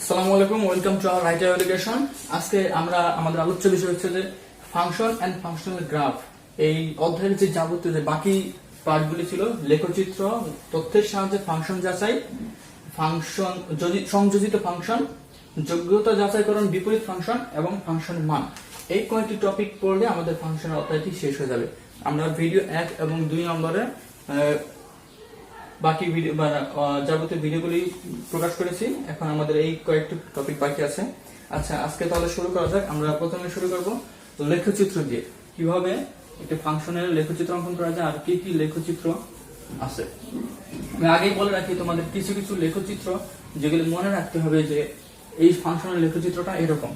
আসসালামু আলাইকুম, welcome to our writer education. আজকে আমরা আমাদের আলোচ্য বিষয় হচ্ছে যে ফাংশন এন্ড ফাংশনাল গ্রাফ। এই অধ্যায়ের যে যাবতীয় যে বাকি পার্টগুলি ছিল, লেখচিত্র, তথ্যের সাহায্যে ফাংশন যাচাই, ফাংশন সংযোজিত ফাংশন, যোগ্যতা যাচাইকরণ, বিপরীত ফাংশন এবং ফাংশনের মান, এই কয়েকটি টপিক পড়লে আমাদের ফাংশনের অধ্যায়টি শেষ হয়ে যাবে। আমরা ভিডিও 1 এবং 2 নম্বরে বাকি ভিডিও বা যাবতীয় ভিডিওগুলি প্রকাশ করেছি। এখন আমাদের এই কয়েকটি টপিক বাকি আছে। আচ্ছা, আজকে তাহলে শুরু করা যাক। আমরা প্রথমে শুরু করব লেখচিত্র দিয়ে, কিভাবে একটি ফাংশনের লেখচিত্র অঙ্কন করা যায় আর কি কি লেখচিত্র আছে। আমি আগেই বলে রাখি তোমাদের কিছু কিছু লেখচিত্র যেগুলি মনে রাখতে হবে, যে এই ফাংশনের লেখচিত্রটা এরকম।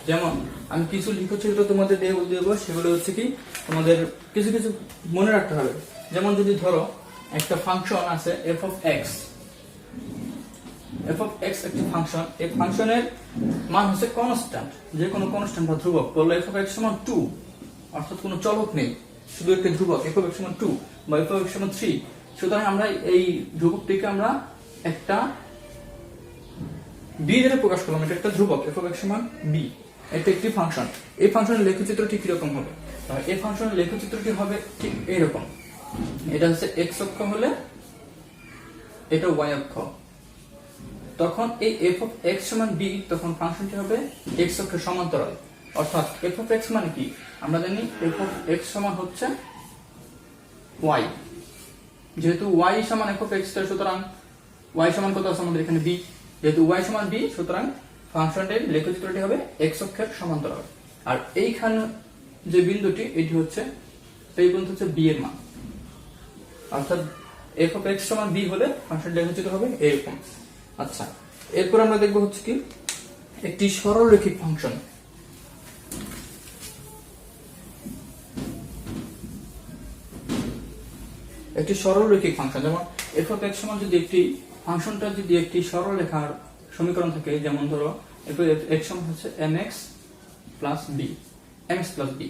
যেমন আমি কিছু লেখচিত্র তোমাদের দেবো, সেগুলো হচ্ছে কি তোমাদের কিছু কিছু মনে রাখতে হবে। যেমন যদি ধরো একটা ফাংশন আছে f of x, একটি ফাংশন, এই ফাংশনের মান হচ্ছে কনস্ট্যান্ট, যে কোনো কনস্ট্যান্ট বা ধ্রুবক। বললো f of x সমান 2, অর্থাৎ কোনো চলক নেই, শুধু একটা ধ্রুবক f of x সমান 2 বা f of x সমান 3। সুতরাং আমরা এই ধ্রুবকটিকে আমরা একটা b দ্বারা প্রকাশ করলাম, এটা একটা ধ্রুবক f of x সমান b। এটা একটি ফাংশন। এই ফাংশনের লেখচিত্রটি কিরকম হবে? এই ফাংশনের লেখচিত্রটি হবে ঠিক এইরকম। এটা হচ্ছে x অক্ষ হলে এটা y অক্ষ, তখন এই f of x সমান b, তখন ফাংশনটি হবে x অক্ষের সমান্তরাল। অর্থাৎ f of x মানে কি? আমরা জানি f of x সমান হচ্ছে y। যেহেতু y সমান f of x, সুতরাং y সমান কত আছে আমাদের এখানে b। যেহেতু y সমান b, সুতরাং ফাংশনটির লেখচিত্রটি হবে x অক্ষের সমান্তরাল। আর এইখানে যে বিন্দুটি, এটি হচ্ছে এই বিন্দু হচ্ছে b এর মান। অর্থাৎ f of x সমান b হলে ফাংশনটি লেখচিত্র হবে এরকম। আচ্ছা, এরপর আমরা দেখব হচ্ছে কি একটি সরলরৈখিক ফাংশন। একটি সরলরৈখিক ফাংশন, যেমন f of x সমান যদি একটি ফাংশনটা যদি একটি সরলরেখার সমীকরণ থাকে, যেমন ধরো f of x সমান হচ্ছে mx plus b, mx plus b,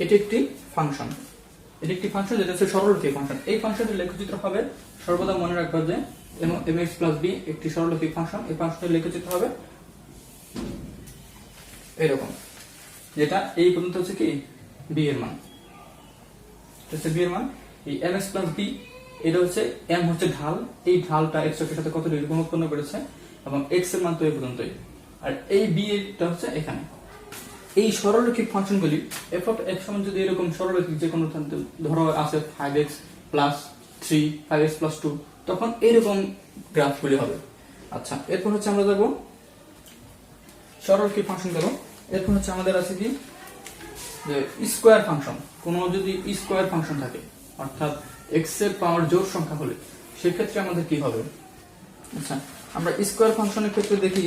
এটি একটি ফাংশন। এটি একটি ফাংশন যেটা হচ্ছে সরলরৈখিক ফাংশন। এই ফাংশনের লেখচিত্র হবে, সর্বদা মনে রাখবা যে mx plus b একটি সরলরৈখিক ফাংশন। এই ফাংশনের লেখচিত্র হবে এরকম, যেটা এই পর্যন্ত হচ্ছে কি b এর মান, হচ্ছে b এর মান। এই mx plus b, এটা হচ্ছে m হচ্ছে ঢাল, এই ঢালটা x অক্ষের সাথে কত ডিগ্রি কোণ উৎপন্ন করেছে, এবং x এর মান তো এই পর্যন্তই। আর এই b এরটা হচ্ছে এখানে। এই সরলরৈখিক ফাংশনগুলি f of x সমান যদি এরকম সরলরৈখিক যে কোনো ধরো আছে 5x plus 3, 5x plus 2, তখন এরকম গ্রাফগুলি হবে। আচ্ছা, এরপর হচ্ছে আমরা দেখব সরলরৈখিক ফাংশন দেব। এরপর হচ্ছে আমাদের আছে কি যে স্কয়ার ফাংশন। কোনো যদি স্কয়ার ফাংশন থাকে, অর্থাৎ x এর পাওয়ার জোড় সংখ্যা হলে, সেক্ষেত্রে আমাদের কি হবে? আচ্ছা, আমরা স্কয়ার ফাংশনের ক্ষেত্রে দেখি,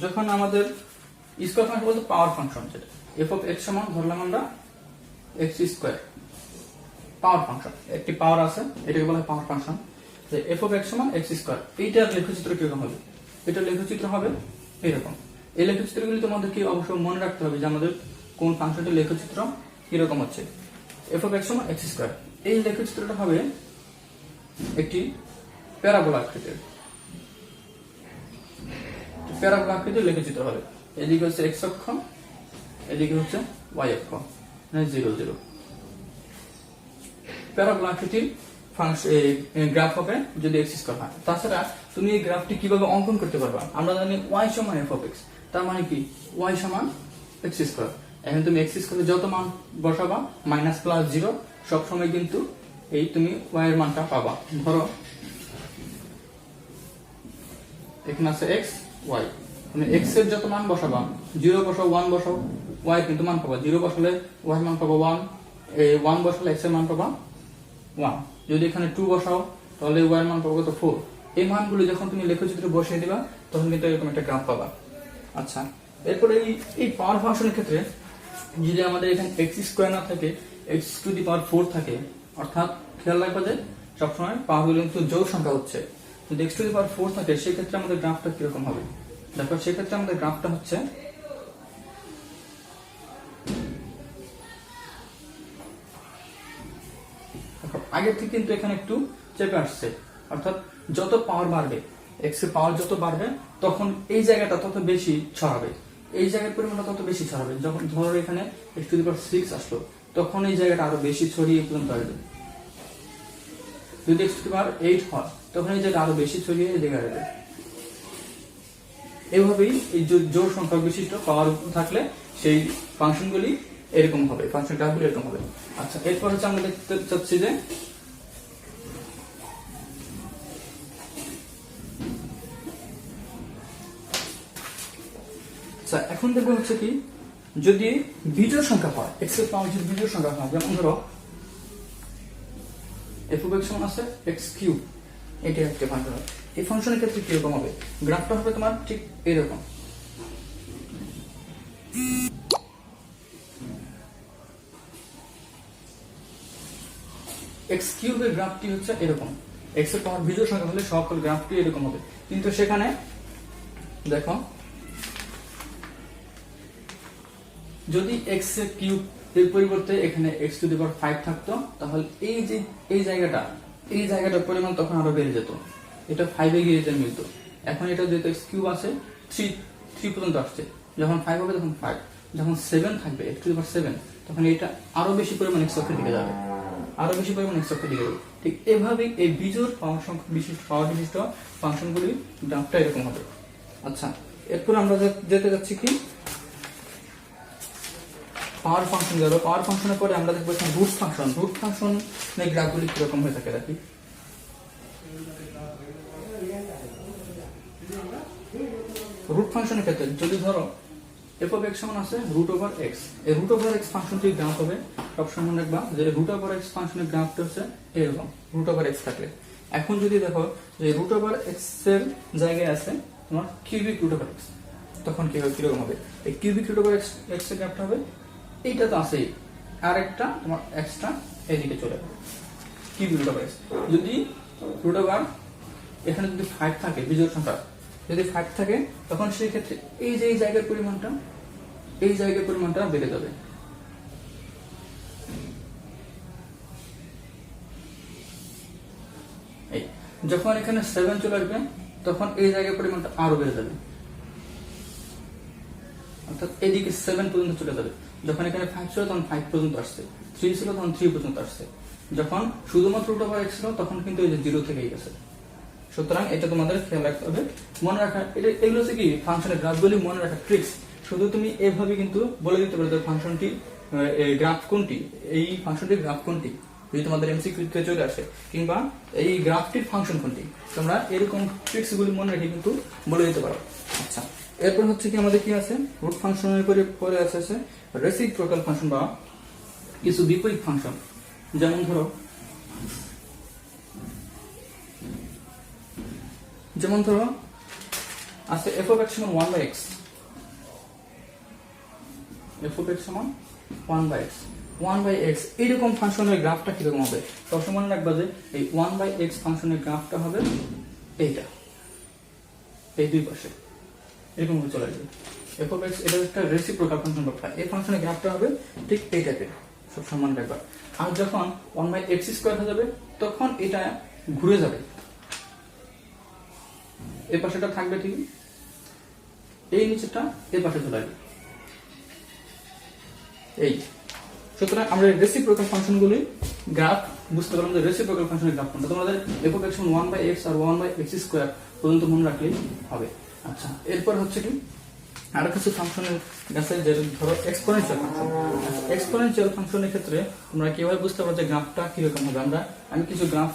যখন আমাদের স্কয়ার ফাংশন বলতে পাওয়ার ফাংশন, যেটা f of x সমান ধরলাম আমরা x স্কয়ার, পাওয়ার ফাংশন, একটি পাওয়ার আছে, এটাকে বলা হয় পাওয়ার ফাংশন। যে f of x সমান x স্কয়ার, এইটার লেখচিত্র কিরকম হবে? এটার লেখচিত্র হবে এরকম। এই লেখচিত্রগুলি তোমাদের কি অবশ্যই মনে রাখতে হবে যে আমাদের কোন ফাংশনটির লেখচিত্র কিরকম হচ্ছে। f of x সমান x স্কয়ার, এই লেখচিত্রটা হবে একটি প্যারাবোলা আকৃতির। প্যারাবোলা আকৃতির লেখচিত্র হবে। এদিকে হচ্ছে x অক্ষ, এদিকে হচ্ছে y অক্ষ, 0 0। প্যারাবোলা আকৃতির গ্রাফ হবে যদি x স্কয়ার হয়। তাছাড়া তুমি এই গ্রাফটি কিভাবে অঙ্কন করতে পারবা? আমরা জানি y সমান f of x, তার মানে কি y সমান x স্কয়ার। এখন তুমি x স্কয়ারে যত মান বসাবা মাইনাস প্লাস 0, সব সময় কিন্তু এই তুমি y এর মানটা পাবা। ধরো এখানে আছে x, y, তুমি x এর যত মান বসাবা, 0 বসাও, 1 বসাও, y কিন্তু মান পাবা। 0 বসালে y এর মান পাবা 1, 1 বসালে x এর মান পাবা 1। যদি এখানে 2 বসাও, তাহলে y এর মান পাবা কত? 4। এই মানগুলো যখন তুমি লেখচিত্রে বসিয়ে দিবা, তখন কিন্তু এরকম একটা গ্রাফ পাবা। আচ্ছা, এরপরে এই পাওয়ার ফাংশনের ক্ষেত্রে যদি আমাদের এখানে x স্কয়ার না থাকে, x টু দি পাওয়ার 4 থাকে, অর্থাৎ খেয়াল রাখবা যে সবসময় পাওয়ারগুলো কিন্তু জোড় সংখ্যা হচ্ছে। যদি x টু দি পাওয়ার 4 থাকে, সেক্ষেত্রে আমাদের গ্রাফটা কিরকম হবে? দেখো, সেক্ষেত্রে আমাদের গ্রাফটা হচ্ছে আগের থেকে কিন্তু এখানে একটু চেপে আসছে, অর্থাৎ যত পাওয়ার বাড়বে, এক্স এর পাওয়ার যত বাড়বে তখন এই জায়গাটা তত বেশি ছড়াবে, এই জায়গার পরিমাণটা তত বেশি ছড়াবে। যখন ধরো এখানে x⁶ আসলো, তখন এই জায়গাটা আরো বেশি ছড়িয়ে পর্যন্ত আসবে। যদি x⁸ হয় তখন এই জায়গা আরো বেশি ছড়িয়ে এই জায়গায় আসবে। এইভাবেই এই জোড় সংখ্যা বিশিষ্ট পাওয়ার থাকলে সেই ফাংশনগুলি এরকম হবে, ফাংশন গ্রাফগুলি এরকম হবে। আচ্ছা, এরপর হচ্ছে আমরা দেখতে চাচ্ছি যে আচ্ছা এখন দেখবো হচ্ছে কি, যদি বিজোড় সংখ্যা হয়, x এর পাওয়ার যদি বিজোড় সংখ্যা হয়, যেমন ধরো f(x) আছে x3, এটা একটা ফাংশন। এই ফাংশনের ক্ষেত্রে কিরকম হবে, গ্রাফটা হবে তোমার ঠিক এরকম। x³ এর গ্রাফটি হচ্ছে এরকম, x এর পাওয়ার বিজোড় সংখ্যা হলে সকল গ্রাফটি এরকম হবে। কিন্তু সেখানে দেখো, যদি x³ এর পরিবর্তে এখানে x⁵ থাকতো, তাহলে এই জায়গাটার পরিমাণ তখন আরো বেড়ে যেত, এটা 5 এ গিয়ে মিলতো। এখন এটা যেহেতু x³ আছে 3 পর্যন্ত আসছে, যখন 5 হবে তখন 5, যখন 7 থাকবে x⁷, তখন এটা আরো বেশি পরিমাণ x অক্ষের দিকে যাবে, আরো বেশি পরিমাণ x অক্ষের দিকে যাবে। ঠিক এভাবে এই বিজোড় পাওয়ার বিশিষ্ট ফাংশনগুলি গ্রাফটা এরকম হবে। আচ্ছা, এরপর আমরা যেতে যাচ্ছি কি পাওয়ার ফাংশন গেল। পাওয়ার ফাংশনের পরে আমরা দেখবো রুট ফাংশন। রুট ফাংশনের গ্রাফগুলি কিরকম হয়ে থাকে দেখি। রুট ফাংশনের ক্ষেত্রে যদি ধরো f(x) আছে √x, এই √x ফাংশনটির গ্রাফ হবে, সবসময় রাখবা যে √x ফাংশনের গ্রাফটা হচ্ছে এরকম, √x থাকলে। এখন যদি দেখো যে √x এর জায়গায় আছে তোমার কিউবিক √x, তখন কি হবে, কিরকম হবে, এই কিউবিক √x এর গ্রাফটা হবে এইটা তো আছেই, আর একটা তোমার এক্সট্রা এদিকে চলে যাবে কিউবিক √x। যদি √ এখানে যদি 5 থাকে, বিজোড় সংখ্যা যদি 5 থাকে, তখন সেই ক্ষেত্রে এই যে এই জায়গার পরিমাণটা বেড়ে যাবে। এই যখন এখানে 7 চলে আসবে, তখন এই জায়গার পরিমাণটা আরো বেড়ে যাবে, অর্থাৎ এদিকে 7 পর্যন্ত চলে যাবে। যখন এখানে 5 ছিল তখন 5 পর্যন্ত আসছে, 3 ছিল তখন 3 পর্যন্ত আসছে। যখন শুধুমাত্র √x ছিল তখন কিন্তু এই যে 0 থেকেই গেছে। সুতরাং এটা তোমাদের খেয়াল রাখতে হবে, মনে রাখা, এগুলো হচ্ছে কি ফাংশনের গ্রাফগুলি মনে রাখা ট্রিক্স। শুধু তুমি এভাবে কিন্তু বলে দিতে পারো যে ফাংশনটি গ্রাফ কোনটি, এই ফাংশনটির গ্রাফ কোনটি, যদি তোমাদের এমসিকিউতে চলে আসে, কিংবা এই গ্রাফটির ফাংশন কোনটি, তোমরা এরকম ট্রিক্স গুলি মনে রেখে কিন্তু বলে দিতে পারো। আচ্ছা, এরপর হচ্ছে কি আমাদের কি আছে, রুট ফাংশনের পরে আছে রেসিপ্রোকাল ফাংশন বা কিছু বিপরীত ফাংশন। যেমন ধরো আছে f(x) 1/x, f(x) 1/x, এইরকম ফাংশনের গ্রাফটা কিরকম হবে, সবসময় মনে রাখবা যে এই 1/x ফাংশনের গ্রাফটা হবে এইটা, এই দুই পাশে এরকম ভাবে চলে আসবে। f(x) এটা একটা রেসিপ্রোকাল ফাংশন, এই ফাংশনের গ্রাফটা হবে ঠিক এই টাইপের, সবসময় মনে রাখবা। আর যখন 1/x² হয়ে যাবে, তখন এটা ঘুরে যাবে, এই পাশেটা থাকবে ঠিক, এই নিচেটা এই পাশে চলে আসবে, এই। সুতরাং আমরা রেসিপ্রোকাল ফাংশনগুলি গ্রাফ বুঝতে পারলাম যে রেসিপ্রোকাল ফাংশনের গ্রাফ কোনটা। তোমাদের f(x) 1/x আর 1/x² পর্যন্ত মনে রাখলেই হবে। আচ্ছা, এরপর হচ্ছে কি আরো কিছু ফাংশনের কাছে, যে ধরো এক্সপোনেনশিয়াল ফাংশন। এক্সপোনেনশিয়াল ফাংশনের ক্ষেত্রে তোমরা কিভাবে বুঝতে পারো যে গ্রাফটা কিরকম হবে, আমি কিছু গ্রাফ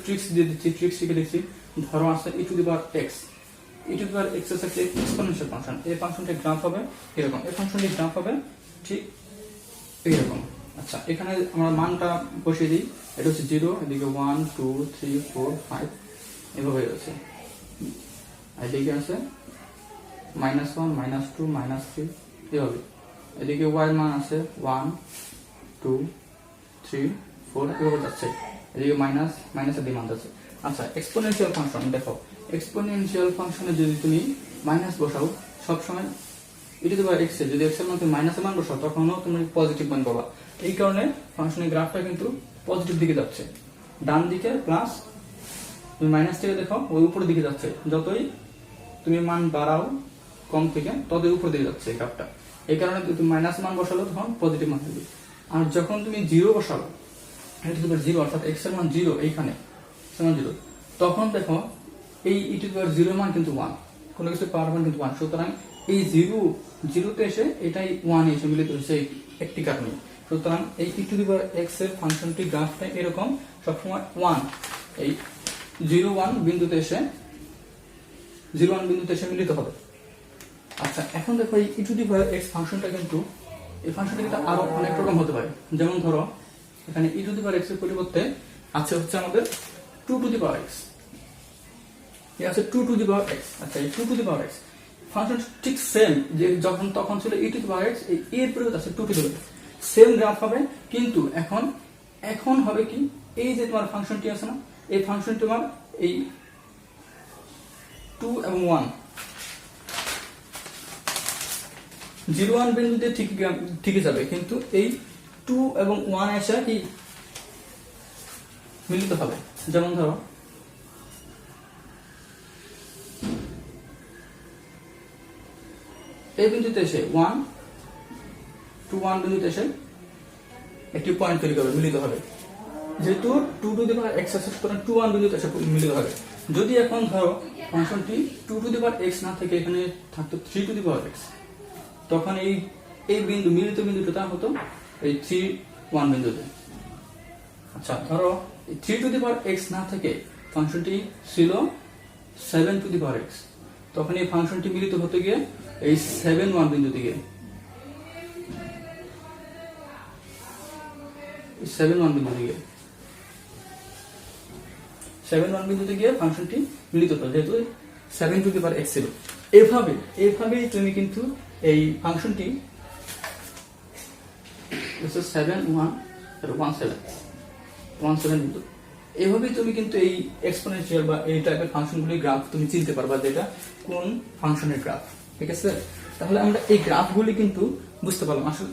ট্রিক্স দিয়ে দিচ্ছি, ট্রিক্স শিখে দিচ্ছি। ধরো আছে e⁻x, হচ্ছে একটা এক্সপোনেনশিয়াল ফাংশন, এই ফাংশনটির গ্রাফ হবে এরকম, এই ফাংশনটির গ্রাফ হবে ঠিক এইরকম। আচ্ছা, এখানে আমরা মানটা বসিয়ে দিই, এটা হচ্ছে 0, এদিকে 1 2 3 4 5 এভাবে আছে, এদিকে আছে -1 -2 -3 এভাবে, এদিকে y মান আছে 1 2 3 4 এভাবে যাচ্ছে, এদিকে মাইনাস এর মান আছে। আচ্ছা, এক্সপোনেনশিয়াল ফাংশন দেখো, এক্সপোনেনশিয়াল ফাংশনে যদি তুমি মাইনাস বসাও, সবসময় e⁻x এ যদি x এর মান তুমি মাইনাসের মান বসাও, তখনও তুমি পজিটিভ মান পাবা। এই কারণে ফাংশনের গ্রাফটা কিন্তু পজিটিভ দিকে যাচ্ছে, ডান দিকে প্লাস তুমি মাইনাস থেকে দেখো ওই উপরের দিকে যাচ্ছে, যতই তুমি মান বাড়াও কম থেকে ততই উপর দিকে যাচ্ছে এই গ্রাফটা। এই কারণে তুমি মাইনাস মান বসালো তখন পজিটিভ মান হবে, আর যখন তুমি জিরো বসালো জিরো অর্থাৎ এক্স এর মান জিরো এইখানে সমান জিরো, তখন দেখো এই ই টু দি পাওয়ার জিরো মান কিন্তু ওয়ান, কোনো কিছু পাওয়ার মান কিন্তু ওয়ান। সুতরাং এই জিরোতে এসে এটাই ওয়ান এসে মিলিত হচ্ছে একটি কারণে। সুতরাং এই ই টু দি পাওয়ার এক্স এর ফাংশনটি গ্রাফটা এরকম সবসময় ওয়ান, এই 0 1 বিন্দুতে এসে মিলিত হবে। আচ্ছা, এখন দেখো এই ই টু দি পাওয়ার এক্স ফাংশনটা কিন্তু আরো অনেক রকম হতে পারে। যেমন ধরো এখানে ই টু দি পাওয়ার এক্স এর পরিবর্তে আছে হচ্ছে আমাদের 2 টু দি পাওয়ার এক্স, এই আছে 2 টু দি পাওয়ার এক্স। আচ্ছা, এই 2 to the power x function ঠিক সেম, যে যখন তখন ছিল ই টু দি পাওয়ার এক্স, এই এর পরিবর্তে আছে 2 to the power x, same graph হবে। কিন্তু এখন হবে কি, এই যে তোমার ফাংশনটি আছে না, এই ফাংশনটি তোমার এই 2 এবং 1 0 1 বিন্দুতে ঠিকই যাবে, কিন্তু এই 2 এবং 1 এসে কি মিলিত হবে। যেমন ধরো এই বিন্দুতে এসে 1 2 1 বিন্দুতে এসে একটি পয়েন্ট তৈরি করবে, মিলিত হবে। যেহেতু 2 টু দি পাওয়ার এক্স আছে সুতরাং 2 1 বিন্দুতে এসে মিলিত হবে। যদি এখন ধরো ফাংশনটি 2 টু দি পাওয়ার এক্স না থেকে এখানে থাকতো 3 টু দি পাওয়ার এক্স, তখন এই বিন্দু মিলিত বিন্দুটা হতো এই 3 1 বিন্দুতে। আচ্ছা, ধরো 3 টু দি পাওয়ার এক্স না থেকে ফাংশনটি ছিল 7 টু দি পাওয়ার এক্স, তখন এই ফাংশনটি মিলিত হতে গিয়ে এই 7 1 বিন্দুতে গিয়ে 7 1 বিন্দুতে গিয়ে ফাংশনটি মিলিত হতো, যেহেতু 7 টু দি পাওয়ার এক্স ছিল। এভাবেই তুমি কিন্তু এই ফাংশনটি 7 1 1 7 বিন্দু, এভাবেই তুমি কিন্তু এই এক্সপোনেনশিয়াল বা এই টাইপের ফাংশনগুলির গ্রাফ তুমি চিনতে পারবা যে এটা কোন ফাংশনের গ্রাফ। ঠিক আছে, তাহলে আমরা এই গ্রাফগুলি কিন্তু বুঝতে পারলাম। আসলে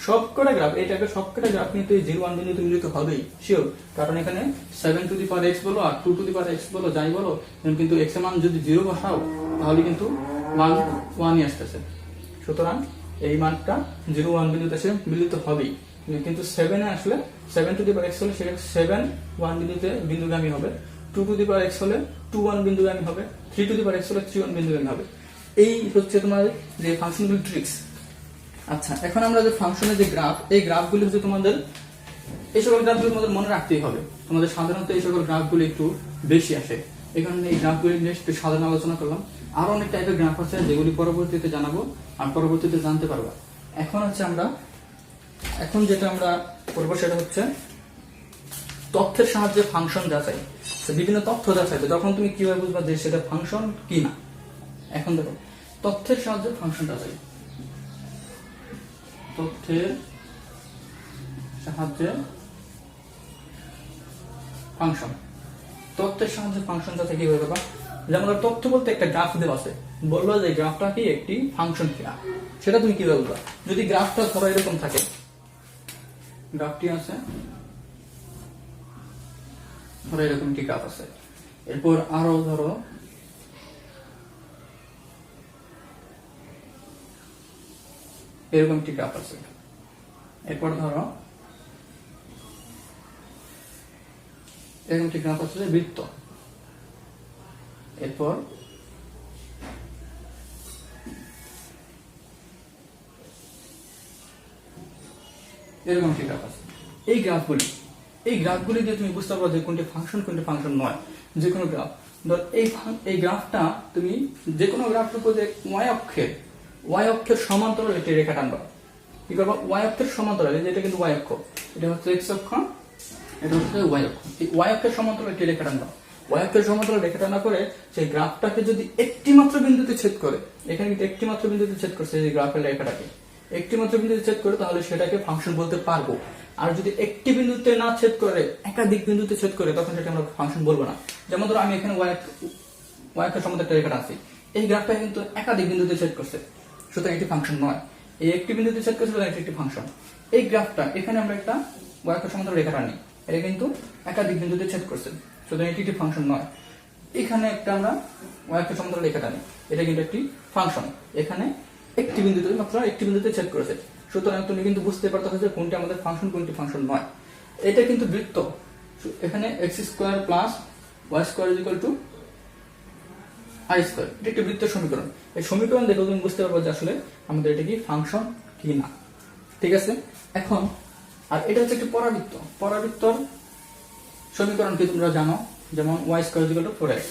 সবকটা গ্রাফ, এই টাইপের সবকটা গ্রাফ কিন্তু এই 0 1 বিন্দুতে মিলিত হবেই শিওর, কারণ এখানে 7 টু দি পাওয়ার এক্স বলো আর 2 টু দি পাওয়ার এক্স বলো যাই বলো, কিন্তু এক্স এর মান যদি 0 বসাও তাহলে কিন্তু মান 1ই আসতেছে। সুতরাং এই মানটা 0 1 বিন্দুতে এসে মিলিত হবেই, কিন্তু 7 এ আসলে 7 টু দি পাওয়ার এক্স হলে সেটা 7 1 বিন্দুতে বিন্দুগামী হবে, 2 টু দি পাওয়ার এক্স হলে 2 1 বিন্দুগামী হবে, 3 টু দি পাওয়ার এক্স হলে 3 1 বিন্দুগামী হবে। এই হচ্ছে তোমার যে ফাংশনগুলোর ট্রিক্স। আচ্ছা, এখন আমরা যে ফাংশনের যে গ্রাফ, এই গ্রাফগুলি হচ্ছে তোমাদের এই সকল গ্রাফগুলো তোমাদের মনে রাখতেই হবে। তোমাদের সাধারণত এই সকল গ্রাফগুলো একটু বেশি আসে, এই কারণে এই গ্রাফগুলি নিয়ে একটু সাধারণ আলোচনা করলাম। আরো অনেক টাইপের গ্রাফ আছে যেগুলি পরবর্তীতে জানাবো আর পরবর্তীতে জানতে পারবা। এখন যেটা আমরা করবো সেটা হচ্ছে তথ্যের সাহায্যে ফাংশন যাচাই। বিভিন্ন তথ্য যাচাইবে, তখন তুমি কিভাবে বুঝবা যে সেটা ফাংশন কি না। এখন দেখো তথ্যের সাহায্যে ফাংশন যাচাই, তথ্যের সাহায্যে ফাংশন যাচাই কিভাবে করবা। যেমন তথ্য বলতে একটা গ্রাফ দেওয়া আছে, বললো যে গ্রাফটা কি একটি ফাংশন কিনা, সেটা তুমি কিভাবে বলবা। যদি গ্রাফটা ধরো এরকম থাকে, গ্রাফটি আছে ধরো এরকম একটি গ্রাফ আছে, এরপর আরো ধরো এরকম একটি গ্রাফ আছে, এরপর ধরো এরকম একটি গ্রাফ আছে বৃত্ত, এরপর এরকম একটি গ্রাফ আছে। এই গ্রাফগুলি দিয়ে তুমি বুঝতে পারো যে কোনটি ফাংশন নয়। যে কোনো গ্রাফ ধর এই গ্রাফটা তুমি যে কোনো গ্রাফের উপর যে ওয়াই অক্ষের সমান্তরাল একটি রেখা টানবা। কি করবা, ওয়াই অক্ষের সমান্তরাল, এটা কিন্তু ওয়াই অক্ষ, এটা হচ্ছে এক্স অক্ষ, এটা হচ্ছে ওয়াই অক্ষ। এই ওয়াই অক্ষের সমান্তরাল একটি রেখা টানবা। ওয়াই অক্ষের সমান্তরাল রেখা টানা করে সেই গ্রাফটাকে যদি একটি মাত্র বিন্দুতে ছেদ করে, এখানে কিন্তু একটি মাত্র বিন্দুতে ছেদ করছে এই গ্রাফের রেখাটাকে একটি মাত্র বিন্দুতে ছেদ করে, তাহলে সেটাকে ফাংশন বলতে পারবো। আর যদি একটি বিন্দুতে না ছেদ করে একাধিক বিন্দুতে ছেদ করে, তখন সেটা আমরা ফাংশন বলবো না। যেমন ধরো আমি এখানে ওয়াই অক্ষের সমান্তরাল একটা রেখা টানছি, এই গ্রাফটা কিন্তু একাধিক বিন্দুতে ছেদ করছে, সুতরাং একটি ফাংশন নয়। এই একটি বিন্দুতে ছেদ করছে সুতরাং একটি ফাংশন। এই গ্রাফটা এখানে আমরা একটা ওয়াই অক্ষের সমান্তরাল রেখা টানি, এটা কিন্তু একাধিক বিন্দুতে ছেদ করছে, সুতরাং এটি একটি ফাংশন নয়। এখানে একটা আমরা একটা সমান্তরাল রেখা টানি, এটা কিন্তু একটি ফাংশন, এখানে একটি বিন্দুতে মাত্র একটি বিন্দুতে ছেদ করেছে, সুতরাং তুমি কিন্তু বুঝতে পারতে যে কোনটি আমাদের ফাংশন কোনটি ফাংশন নয়। এটা কিন্তু বৃত্ত, এখানে x square plus y square equal to i square, এটা একটি বৃত্তের সমীকরণ। এই সমীকরণ দেখে তুমি বুঝতে পারবে যে আসলে আমাদের এটা কি ফাংশন কি না। ঠিক আছে, এখন আর এটা হচ্ছে একটি পরাবৃত্ত, পরাবৃত্তর সমীকরণ কি তোমরা জানো, যেমন y square equal to 4x,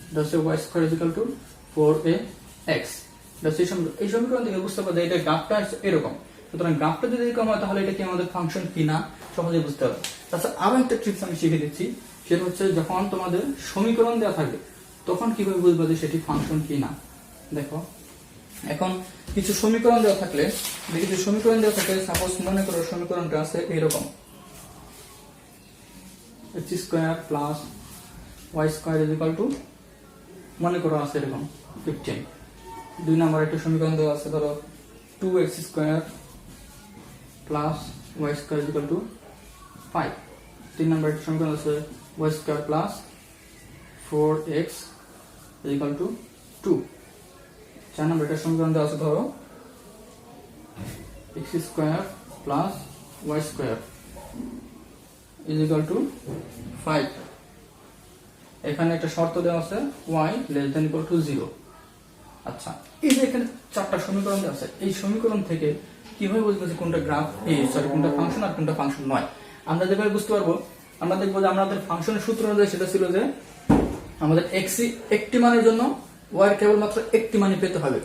এটা হচ্ছে y square equal to 4ax। এই সমীকরণ থেকে বুঝতে পারবে এটা গ্রাফটা এরকম, সুতরাং গ্রাফটা যদি এরকম হয় তাহলে এটা কি আমাদের ফাংশন কিনা সহজে বুঝতে পারবে। তাছাড়া আরো একটা ট্রিক্স আমি শিখে দিচ্ছি, সেটা হচ্ছে যখন তোমাদের সমীকরণ দেওয়া থাকবে তখন কিভাবে বুঝবে যে সেটি ফাংশন কিনা। দেখো, এখন কিছু সমীকরণ দেওয়া থাকলে, কিছু সমীকরণ দেওয়া থাকলে সাপোজ মনে করো সমীকরণটা আছে এরকম, x square plus y square is equal to, মনে করো আছে এরকম 15। দুই নম্বর একটা সমীকরণ দেওয়া আছে ধরো 2x square plus y square is equal to 5। তিন নম্বর একটা সমীকরণ আছে y square plus 4x is equal to 2। চার নম্বর একটা সমীকরণ দেওয়া আছে ধরো x square plus y square is equal to 5। এখানে একটা শর্ত দেওয়া আছে y less than equal to 0। আচ্ছা, এই যে এখানে চারটা সমীকরণ দেওয়া আছে, এই সমীকরণ থেকে কিভাবে বুঝবো যে কোনটা গ্রাফ কোনটা ফাংশন আর কোনটা ফাংশন নয়। আমরা যেভাবে বুঝতে পারবো, আমরা দেখবো যে আমাদের ফাংশনের সূত্র অনুযায়ী সেটা ছিল যে আমাদের x একটি মানের জন্য y এর কেবলমাত্র একটি মানই পেতে হবে।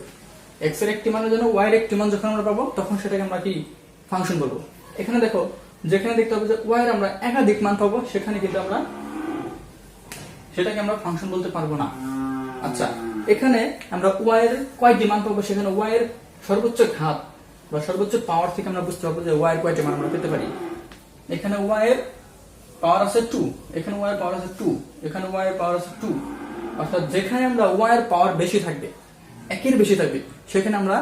x এর একটি মানের জন্য y এর একটি মান যখন আমরা পাবো তখন সেটাকে আমরা কি ফাংশন বলবো। এখানে দেখো, যেখানে দেখতে হবে যে y এর আমরা একাধিক মান পাবো সেখানে কিন্তু আমরা সেটাকে আমরা ফাংশন বলতে পারবো না। আচ্ছা, এখানে আমরা y এর কয়টি মান পাবো, সেখানে y এর সর্বোচ্চ ঘাত বা সর্বোচ্চ পাওয়ার থেকে আমরা বুঝতে পারবো যে y এর কয়টি মান আমরা পেতে পারি। এখানে y এর পাওয়ার আছে 2, এখানে y এর পাওয়ার আছে 2, এখানে y এর পাওয়ার আছে 2। অর্থাৎ যেখানে আমরা y এর পাওয়ার বেশি থাকবে, একের বেশি থাকবে, সেখানে আমরা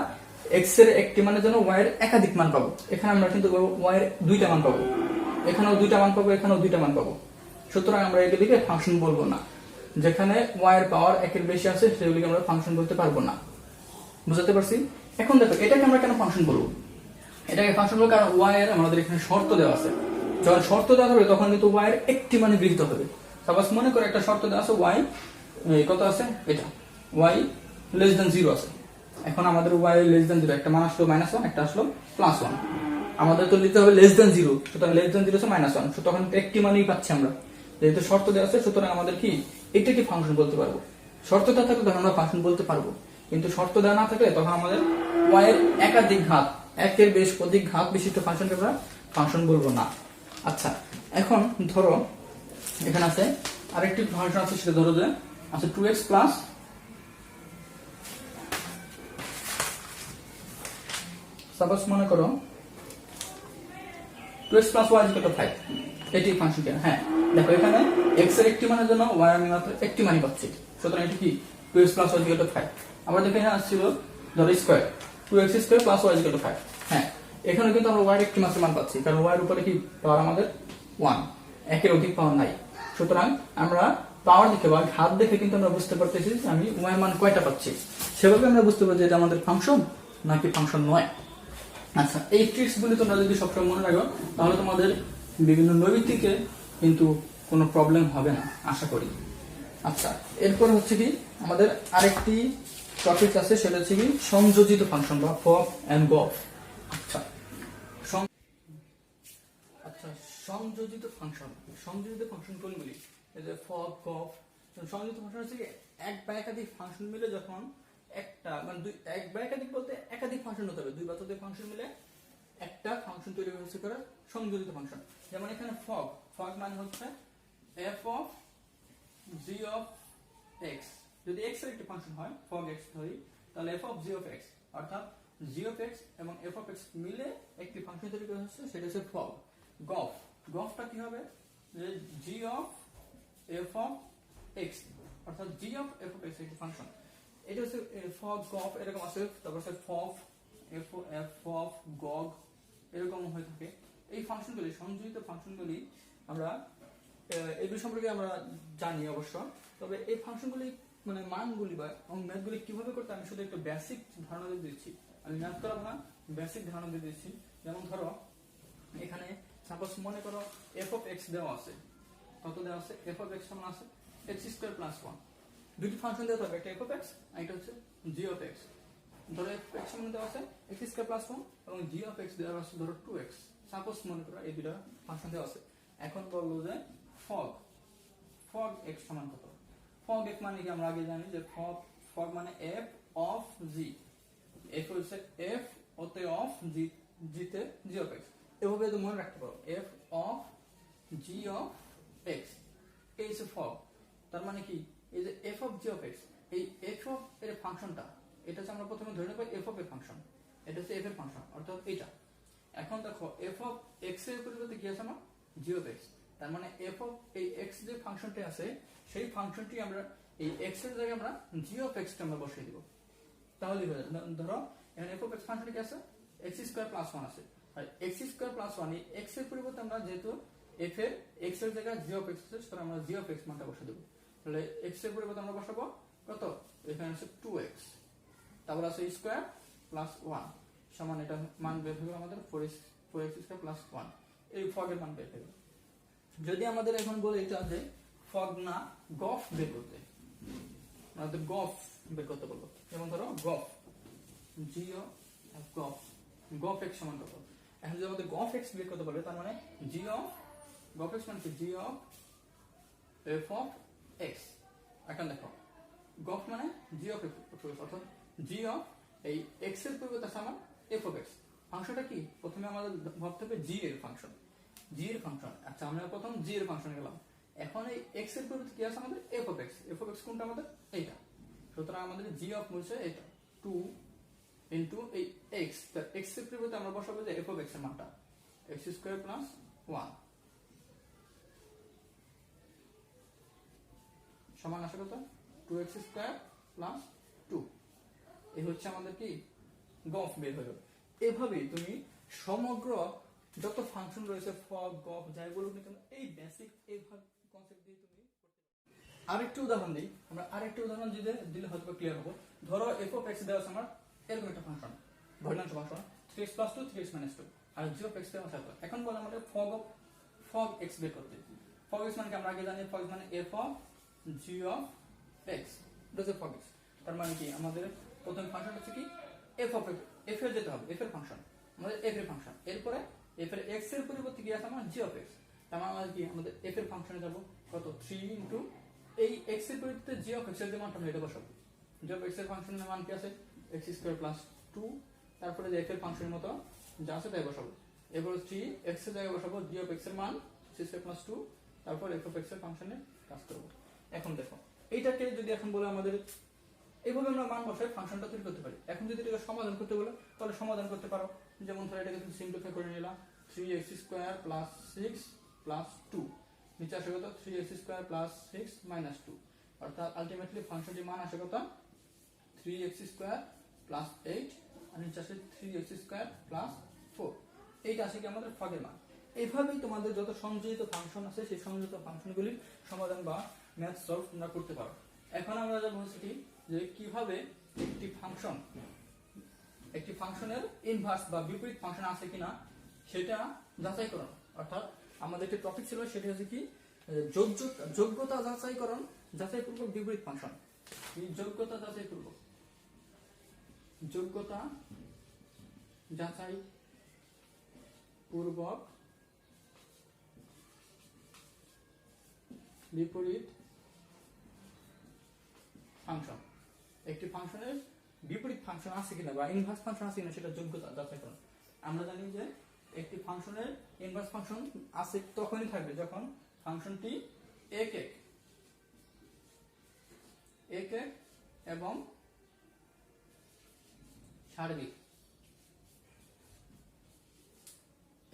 x এর একটি মানের জন্য y এর একাধিক মান পাবো। এখানে আমরা কিন্তু y এর দুইটা মান পাবো, এখানেও দুইটা মান পাবো, এখানেও দুইটা মান পাবো। সুতরাং আমরা এগুলিকে ফাংশন বলবো না। যেখানে y এর পাওয়ার একের বেশি আছে সেগুলিকে আমরা ফাংশন বলতে পারবো না। বুঝতে পারছি? এখন দেখো, এটাকে আমরা কেন ফাংশন বলবো? এটাকে ফাংশন বলবো কারণ y এর আমাদের এখানে শর্ত দেওয়া আছে। যখন শর্ত দেওয়া হবে তখন কিন্তু y এর একটি মানে গৃহীত হবে। সাপোজ মনে করে একটা শর্ত দেওয়া আছে y কত আছে, এটা y লেস দ্যান 0 আছে। এখন আমাদের y লেস দ্যান 0 একটা মান আসলো -1, একটা আসলো +1। আমাদের তো নিতে হবে লেস দ্যান 0, সুতরাং লেস দ্যান 0 আছে -1, সুতরাং তখন একটি মানই পাচ্ছি আমরা। যেহেতু শর্ত দেওয়া আছে সুতরাং আমাদের কি এটাকে ফাংশন বলতে পারবো। শর্তটা থাকলে তখন আমরা ফাংশন বলতে পারবো, কিন্তু শর্ত দেওয়া না থাকলে তখন আমাদের y এর একাধিক ঘাত, একের বেশ অধিক ঘাত বিশিষ্ট ফাংশনকে আমরা ফাংশন বলবো না। আচ্ছা, এখন ধরো এখানে আছে আরেকটি ফাংশন আছে, সেটা ধরো যে আছে 2x প্লাস সাপোজ মনে করো 2x plus y equal to 5। এটি ফাংশন কেন? হ্যাঁ, দেখো এখানে x এর একটি মানের জন্য y আমি মাত্র একটি মানই পাচ্ছি, সুতরাং এটি কি 2x plus y equal to 5। আবার দেখো এখানে আসছিল ধরো square 2x square plus y equal to 5। হ্যাঁ, এখানে কিন্তু আমরা y এর একটি মাত্র মান পাচ্ছি, কারণ y এর উপরে কি পাওয়ার আমাদের 1, একের অধিক পাওয়ার নাই। সুতরাং আমরা পাওয়ার দেখে বা ঘাত দেখে কিন্তু আমরা বুঝতে পারতেছি যে আমি y মান কয়টা পাচ্ছি, সেভাবে আমরা বুঝতে পারছি এটা আমাদের ফাংশন নাকি ফাংশন নয়। আচ্ছা, এই ট্রিক্স গুলি তোমরা যদি সবসময় মনে রাখো তাহলে তোমাদের বিভিন্ন নৈবিত্তিকে কিন্তু কোনো প্রবলেম হবে না আশা করি। আচ্ছা, এরপর হচ্ছে কি আমাদের আরেকটি টপিক আছে, সেটা হচ্ছে কি সংযোজিত ফাংশন বা ফগ এন্ড গফ। আচ্ছা, সংযোজিত ফাংশন কোনগুলি? এই যে ফগ, গফ। সংযোজিত ফাংশন হচ্ছে কি এক বা একাধিক ফাংশন মিলে যখন একটা মানে এক বা একাধিক বলতে একাধিক ফাংশন হতে হবে, দুই বা ততোধিক ফাংশন মিলে একটা ফাংশন তৈরি হয়েছে করে সংযোজিত ফাংশন। যেমন এখানে ফগ মানে হচ্ছে f of g of x। যদি x এর একটি ফাংশন হয় ফগ x ধরি, তাহলে f of g of x অর্থাৎ g of x এবং f of x মিলে একটি ফাংশন তৈরি করা হচ্ছে, সেটা হচ্ছে ফগ। গফটা কি হবে? যে g of f of x অর্থাৎ g of f of x একটি ফাংশন। এটা হচ্ছে ফগ গফ, এরকম আছে। তারপর হচ্ছে ফগ f of gog, এরকম হয়ে থাকে। এই ফাংশনগুলি সংযোজিত ফাংশনগুলি আমরা এই দুই সম্পর্কে আমরা জানি অবশ্য, তবে এই ফাংশনগুলি মানে মানগুলি বা ম্যাথগুলি কিভাবে করতে আমি শুধু একটু বেসিক ধারণা দিয়ে দিচ্ছি। আমি ম্যাথ করাবো না, বেসিক ধারণা দিয়ে দিচ্ছি। যেমন ধরো এখানে সাপোজ মনে করো এফ অফ এক্স দেওয়া আছে, কত দেওয়া আছে, এফ অফ এক্স সমান আছে এক্স স্কোয়ার প্লাস 1। দুটি ফাংশন দেওয়া থাকবে, একটা এফ অফ এক্স আর একটা হচ্ছে জি অফ এক্স। ধরো এফ এক্স সমান দেওয়া আছে এক্স স্কোয়ার প্লাস 1 এবং জি অফ এক্স দেওয়া আছে ধরো 2x। সাপোজ মনে করো এই দুটা ফাংশন দেওয়া আছে। এখন বলবো যে ফগ ফগ এক্স সমান কত। ফগ এক্স মানে কি আমরা আগে জানি যে ফগ ফগ মানে এফ অফ জি, এফ হচ্ছে এফ ওতে অফ জি, জিতে জি অফ এক্স। এভাবে তো মনে রাখতে পারো F of G of x, এই হচ্ছে ফগ। তার মানে কি এই যে F of G of x, এই এফ অফ এর ফাংশনটা এটা হচ্ছে আমরা প্রথমে ধরে নেব এফ অফ এর ফাংশন, এটা হচ্ছে এফ এর ফাংশন অর্থাৎ এটা। এখন দেখো এফ অফ এক্স এর পরিবর্তে কি আছে আমার জি অফ এক্স। তার মানে এফ অফ এই এক্স যে ফাংশনটি আছে সেই ফাংশনটি আমরা এই এক্স এর জায়গায় আমরা জি অফ এক্স টা আমরা বসিয়ে দিব, তাহলে হয়ে যাবে। ধরো এখানে এফ অফ এক্স ফাংশন কি আছে এক্স স্কয়ার প্লাস 1 আছে, আর এক্স স্কয়ার প্লাস 1 এই এক্স এর পরিবর্তে আমরা যেহেতু এফ এর এক্স এর জায়গায় জি অফ এক্স আছে সেটা আমরা জি অফ এক্স মানটা বসিয়ে দেব। তাহলে এক্স এর পরিবর্তে আমরা বসাবো কত, এখানে আছে 2x, তারপর আছে স্কয়ার প্লাস 1 সমান এটা মান বের হবে আমাদের 4x স্কয়ার প্লাস 1, এই ফগের মান বের হবে। যদি আমাদের এখন বলে এটা যে ফগ না গফ বের করতে, আমাদের গফ বের করতে বলবো। যেমন ধরো গফ জিও গফ গফ এক্স সমান কত। এখন যদি আমাদের গফ এক্স বের করতে পারবে তার মানে জি অফ গফ এক্স মানে কি জি অফ এফ অফ এক্স। এখন দেখো গফ মানে জি অফ এফ অর্থাৎ জি অফ এই এক্স এর পরিবর্তে আছে আমার এফ অফ এক্স। ফাংশনটা কি প্রথমে আমাদের ভাবতে হবে জি এর ফাংশন, জি এর ফাংশন। আচ্ছা আমরা প্রথম জি এর ফাংশন গেলাম, এখন এই এক্স এর পরিবর্তে কি আছে আমাদের F of x. F of x কোনটা আমাদের এইটা, সুতরাং আমাদের জি অফ বলছে এটা 2 ইনটু এই এক্স, তার এক্স এর পরিবর্তে আমরা বসাবো যে এফ অফ এক্স এর মানটা এক্স স্কয়ার প্লাস 1 সমান আসে কত 2x স্কয়ার প্লাস 2। এই হচ্ছে আমাদের কি গফ বের হলো। এভাবেই তুমি সমগ্র যত ফাংশন রয়েছে ফগ গফ যাই বলুক না কেন এই বেসিক এইভাবে কনসেপ্ট দিয়ে তুমি করতে পারো। আরেকটা উদাহরণ দিই আমরা, আরেকটা উদাহরণ দিলে হয়তো ক্লিয়ার হবে। ধরো এফ অফ এক্স দেওয়া আছে আমার এরকম একটা ফাংশন, ভগ্নাংশ function 3x plus 2 3x minus 2 আর জি অফ এক্স দেওয়া আছে। এখন বলে আমাদের ফগ এক্স বের করতে। ফগ এক্স মানে কি আমরা আগে জানি ফগ মানে F of G of x, এটা হচ্ছে ফগ এক্স। তার মানে কি আমাদের প্রথম ফাংশন হচ্ছে কি এফ অফ এফ এর যেতে হবে, এফ এর ফাংশন আমাদের এফ এর ফাংশন, এরপরে এফ এর এক্স এর পরিবর্তে কি আছে আমার জি অফ এক্স। তার মানে আমাদের কি আমাদের এফ এর ফাংশনে যাব কত 3 ইনটু এই এক্স এর পরিবর্তে জি অফ এক্স এর যে মানটা আমরা এটা বসাবো। জি অফ এক্স এর ফাংশনের মান কি আছে এক্স স্কয়ার প্লাস 2, তারপরে যে এফ এর ফাংশনের মতো যা আছে তাই বসাবো। এরপর 3 এক্স এর জায়গায় বসাবো জি অফ এক্স এর মান এক্স স্কয়ার প্লাস 2, তারপর এফ অফ এক্স এর ফাংশনে কাজ করব। এখন দেখো এইটাকে যদি এখন বলে আমাদের এইভাবে আমরা মান বসাই ফাংশনটা তৈরি করতে পারি। এখন যদি এটাকে সমাধান করতে বলে তাহলে সমাধান করতে পারো। যেমন ধরো এটাকে তুমি সিম্পলিফাই করে নিলাম 3x স্কয়ার প্লাস 6 প্লাস 2, নিচে আসে কত 3x স্কয়ার প্লাস 6 মাইনাস 2, অর্থাৎ আলটিমেটলি ফাংশনটির মান আসে কত 3x স্কয়ার প্লাস 8 আর নিচে আসে 3x স্কয়ার প্লাস 4। এইটা আসে কি আমাদের ফগের মান। এইভাবেই তোমাদের যত সংযোজিত ফাংশন আছে সেই সংযোজিত ফাংশনগুলির সমাধান বা ম্যাথ সলভ তোমরা করতে পারো। এখন আমরা যা বলছি কি যে কিভাবে একটি ফাংশনের ইনভার্স বা বিপরীত ফাংশন আছে কিনা সেটা যাচাইকরণ, অর্থাৎ আমাদের একটি টপিক ছিল সেটা হচ্ছে কি যোগ্যতা যাচাইকরণ, যাচাইপূর্বক বিপরীত ফাংশন। যোগ্যতা যাচাইপূর্বক, যোগ্যতা যাচাই পূর্বক বিপরীত ফাংশন। একটি ফাংশনের বিপরীত ফাংশন আছে কিনা বা ইনভার্স ফাংশন আছে কিনা সেটা যোগ্যতা যাচাইকরণ। আমরা জানি যে একটি ফাংশনের ইনভার্স ফাংশন আছে তখনই থাকবে যখন ফাংশনটি এক এক এবং সার্বিক,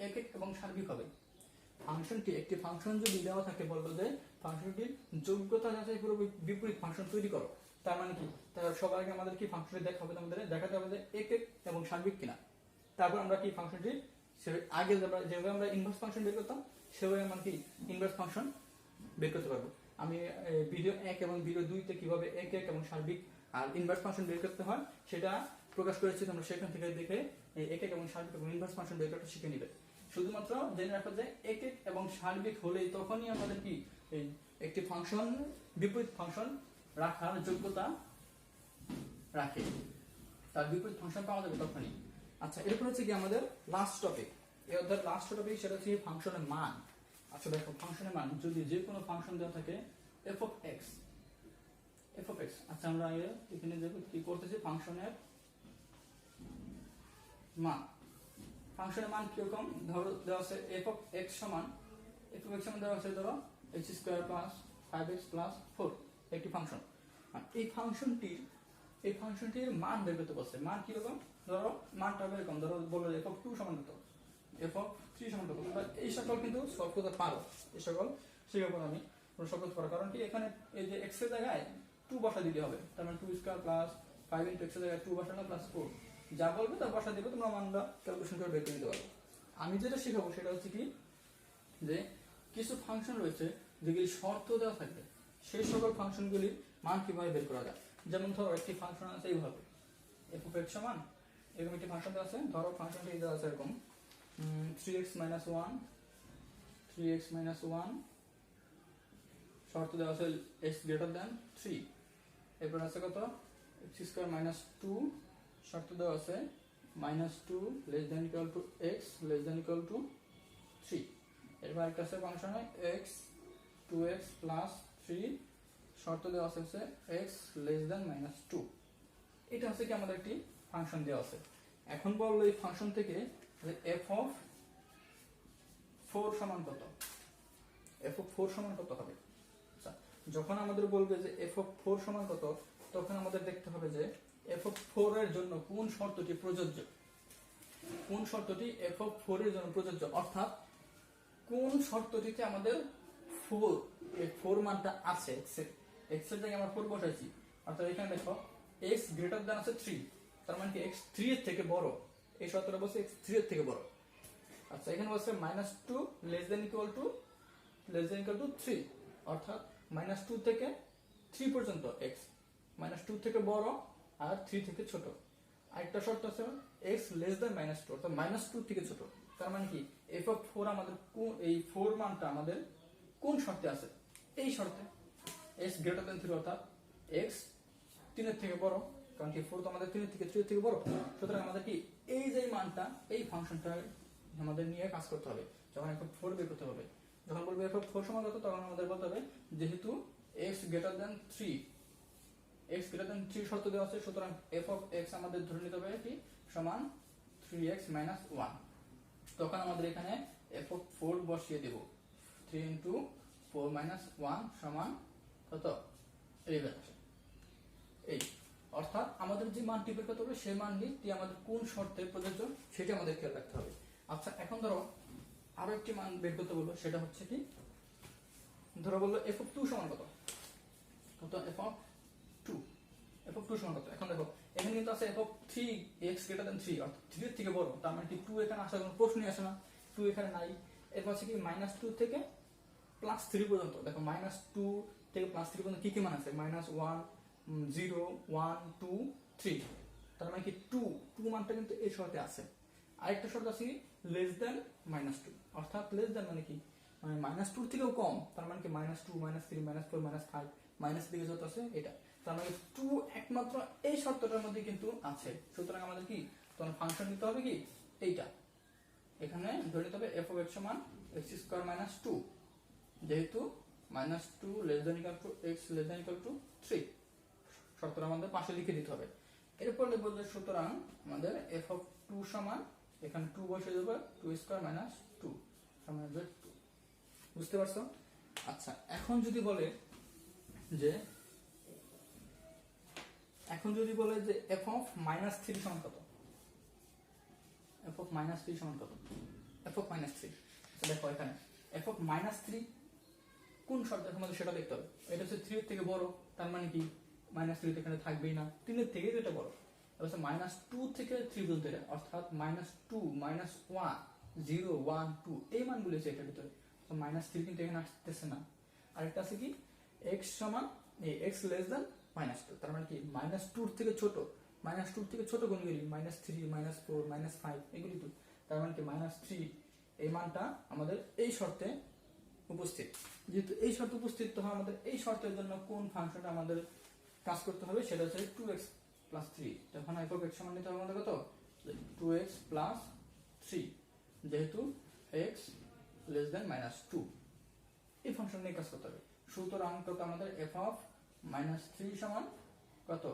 এক এবং সার্বিক হবে। ফাংশনটি একটি ফাংশন যদি দেওয়া থাকে বলবো যে ফাংশনটির যোগ্যতা যাচাই করে বিপরীত ফাংশন তৈরি করো। তার মানে কি তার সবার আগে আমাদের কি ফাংশনটি দেখাবে, আমাদের দেখাতে হবে যে এক এবং সার্বিক কিনা। তারপর আমরা কি ফাংশনটি আগে যেভাবে আমরা ইনভার্স ফাংশন বের করতাম সেভাবে আমরা কি ইনভার্স ফাংশন বের করতে পারবো। আমি ভিডিও 1 এবং ভিডিও 2 তে কিভাবে একক এবং সার্বিক আর ইনভার্স ফাংশন বের করতে হয় সেটা প্রকাশ করেছি, তোমরা সেখান থেকে দেখে একক এবং সার্বিক এবং ইনভার্স ফাংশন বের করতে শিখে নিবে। শুধুমাত্র জেনে রাখো যে একক এবং সার্বিক হলেই তখনই আমাদের কি একটি ফাংশন বিপরীত ফাংশন রাখার যোগ্যতা রাখে, তার বিপরীত ফাংশন পাওয়া যাবে তখনই। আচ্ছা, এরপর হচ্ছে কি আমাদের লাস্ট টপিক, এই অধ্যায়ের লাস্ট টপিক, সেটা হচ্ছে ফাংশনের মান। আচ্ছা দেখো, ফাংশনের মান যদি যে কোনো ফাংশন দেওয়া থাকে f of x, আচ্ছা আমরা এখানে দেখো কি করতেছি, ফাংশনের মান। ফাংশনের মান কিরকম, ধরো দেওয়া আছে f of x সমান দেওয়া আছে ধরো x square plus 5x plus 4 একটি ফাংশন। আর এই ফাংশনটির মান বের করতে বলছে। মান কিরকম, ধরো মানটা এরকম, ধরো বললো f of 2 সমান কত, f of 3 সমান কত। এই সকল কিন্তু সলভ করতে পারো, এই সকল শিখাবো আমি সলভ করতে পারো। কারণ কি এখানে এই যে x এর জায়গায় 2 বসা দিতে হবে, তার মানে 2 স্কয়ার প্লাস 5 ইনটু x এর জায়গায় 2 বসানো প্লাস 4, যা বলবে তার বসা দিবে, তোমরা মানটা ক্যালকুলেশন করে বের করে নিতে পারবে। আমি যেটা শেখাবো সেটা হচ্ছে কি, যে কিছু ফাংশন রয়েছে যেগুলি শর্ত দেওয়া থাকবে, সেই সকল ফাংশনগুলির মান কিভাবে বের করা যায়। যেমন ধরো একটি ফাংশন আছে এইভাবে f of x সমান, এরকম একটি ফাংশন দেওয়া আছে, ধরো ফাংশনটি দেওয়া আছে এরকম 3x minus 1 শর্ত দেওয়া আছে x greater than 3। এরপর আছে কত, x square minus 2 শর্ত দেওয়া আছে -2 less than equal to x less than equal to 3। এরপর একটা আছে ফাংশনে x 2x plus 3 শর্ত দেওয়া আছে x less than -2। এটা হচ্ছে কি আমাদের একটি ফাংশন দেওয়া আছে। এখন বললো এই ফাংশন থেকে f of 4 সমান কত, f of 4 সমান কত হবে। আচ্ছা, যখন আমাদের বলবে যে f of 4 সমান কত, তখন আমাদের দেখতে হবে যে f of 4 এর জন্য কোন শর্তটি প্রযোজ্য, f of 4 এর জন্য প্রযোজ্য, অর্থাৎ কোন শর্তটিতে আমাদের 4 এই 4 মানটা আছে, x এর জায়গায় আমরা 4 বসাইছি, অর্থাৎ এখানে দেখো x গ্রেটার দ্যান আছে 3, তার মানে কি x 3 এর থেকে বড়, এই শর্তটা বলছে x 3 এর থেকে বড়। আচ্ছা, এখানে বলছে -2 less than equal to 3, অর্থাৎ -2 থেকে 3 পর্যন্ত x, -2 থেকে বড় আর 3 থেকে ছোট। আরেকটা শর্ত আছে x less than -2, অর্থাৎ -2 থেকে ছোট। তার মানে কি f of 4 আমাদের এই 4 মানটা আমাদের কোন শর্তে আছে, এই শর্তে x greater than 3, অর্থাৎ x 3 এর থেকে বড়, কারণ কি 4 তো আমাদের 3 এর থেকে বড়। সুতরাং আমাদের কি এই যে মানটা, এই ফাংশনটা আমাদের নিয়ে কাজ করতে হবে। যখন f of 4 বের করতে হবে, যখন বলবে f of 4 সমান কত, তখন আমাদের বলতে হবে যেহেতু x greater than 3 শর্ত দেওয়া আছে, সুতরাং f of x আমাদের ধরে নিতে হবে কি সমান 3x minus 1। তখন আমাদের এখানে f of 4 বসিয়ে দেব, 3 into 4 minus 1 সমান কত, 11। এই অর্থাৎ আমাদের যে মানটি বের করতে হবে সেই মানটি আমাদের কোন শর্তে প্রযোজ্য সেটা আমাদের খেয়াল রাখতে হবে। আচ্ছা, এখন ধরো আরো একটি মান বের করতে বলবো, সেটা হচ্ছে কি, ধরো বললো f of 2 সমান কত, f of 2 সমান কত। এখন দেখো এখানে কিন্তু আছে f of 3 x greater than 3, অর্থাৎ 3 এর থেকে বড়, তার মানে কি 2 এখানে আসার কোনো প্রশ্নই আসে না, 2 এখানে নাই। এরপর আছে কি -2 থেকে +3 পর্যন্ত, দেখো -2 থেকে +3 পর্যন্ত কি কি মান আছে, -1 0 1 2 3, তার মানে কি 2 মানটা কিন্তু এই শর্তে আছে। আরেকটা শর্ত আছে লেস দ্যান -2, অর্থাৎ লেস দ্যান মানে কি, মানে -2 থেকেও কম, তার মানে কি -2 -3 -4 -5 মাইনাস দিকে যত আছে এটা, তার মানে 2 একমাত্র এই শর্তটার মধ্যে কিন্তু আছে। সুতরাং আমাদের কি তখন ফাংশন নিতে হবে কি এইটা, এখানে ধরে নিতে হবে f of x সমান x স্কয়ার মাইনাস 2, যেহেতু -2 less than equal to x less than equal to 3, শর্তটা আমাদের পাশে লিখে দিতে হবে। এরপর লিখব যে সুতরাং আমাদের f of 2 সমান, এখানে 2 বসিয়ে দেব, 2 স্কয়ার মাইনাস 2 সমান 2। বুঝতে পারছো? আচ্ছা, এখন যদি বলে যে f of -3 সমান কত, f of -3 সমান কত, f of -3, আচ্ছা দেখো এখানে f of -3 কোন শর্তে আমাদের সেটা দেখতে হবে। এটা হচ্ছে 3 এর থেকে বড়, তার মানে কি -3 তো এখানে থাকবেই না, 3 এর থেকে এটা বড়। তাহলে -2 থেকে 3 বলতে, অর্থাৎ -2 -1 0 1 2 এই মানগুলো আছে এটার ভিতরে, তো -3 কিন্তু এখানে আসতেছে না। আরেকটা আছে কি এক্স সমান এক্স লেস দেন -2, তার মানে কি -2 থেকে ছোট, -2 থেকে ছোট কোনগুলি -3 -4 -5 এগুলি তো, তার মানে কি -3 এই মানটা আমাদের এই শর্তে উপস্থিত। যেহেতু এই শর্ত উপস্থিত, তো আমাদের এই শর্তের জন্য কোন ফাংশনটা আমাদের কাজ করতে হবে সেটা হচ্ছে 2x + 3। তখন f(x) সমান নিতে হবে আমাদের কত 2x + 3, যেহেতু x লেস দেন -2 এই ফাংশন নিয়ে কাজ করতে হবে। সুতরাং কত আমাদের f(-3) সমান কত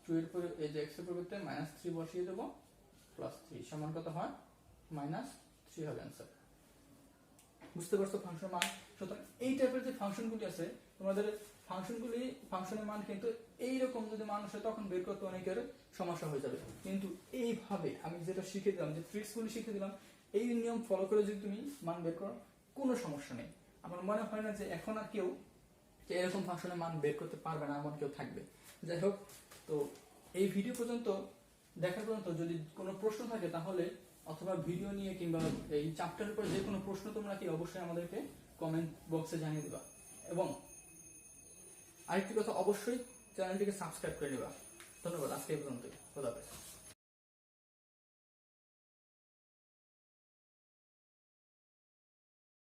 2 এর পরে এই যে x এর পরিবর্তে -3 বসিয়ে দেব +3 সমান কত হয় -3 হবে आंसर। বুঝতে পারছো ফাংশন মান? সুতরাং এই টাইপের যে ফাংশনগুলি আছে তোমাদের ফাংশনের মান কিন্তু এইরকম যদি মান আসে তখন বের করতে অনেকের সমস্যা হয়ে যাবে। কিন্তু এইভাবে আমি যেটা শিখে দিলাম, যে ট্রিক্সগুলি শিখে দিলাম, এই নিয়ম ফলো করে যদি তুমি মান বের করো কোনো সমস্যা নেই। আমার মনে হয় না যে এখন আর কেউ যে এরকম ফাংশনের মান বের করতে পারবে না এমন কেউ থাকবে। যাই হোক, তো এই ভিডিও পর্যন্ত দেখার পর্যন্ত যদি কোনো প্রশ্ন থাকে তাহলে অথবা ভিডিও নিয়ে কিংবা এই চ্যাপ্টারের উপর যে কোনো প্রশ্ন তোমরা কি অবশ্যই আমাদেরকে কমেন্ট বক্সে জানিয়ে দিবা। এবং আরেকটি কথা, অবশ্যই চ্যানেলটিকে সাবস্ক্রাইব করে নিবা। ধন্যবাদ, আজকে এই পর্যন্তই। খোদা হাফেজ।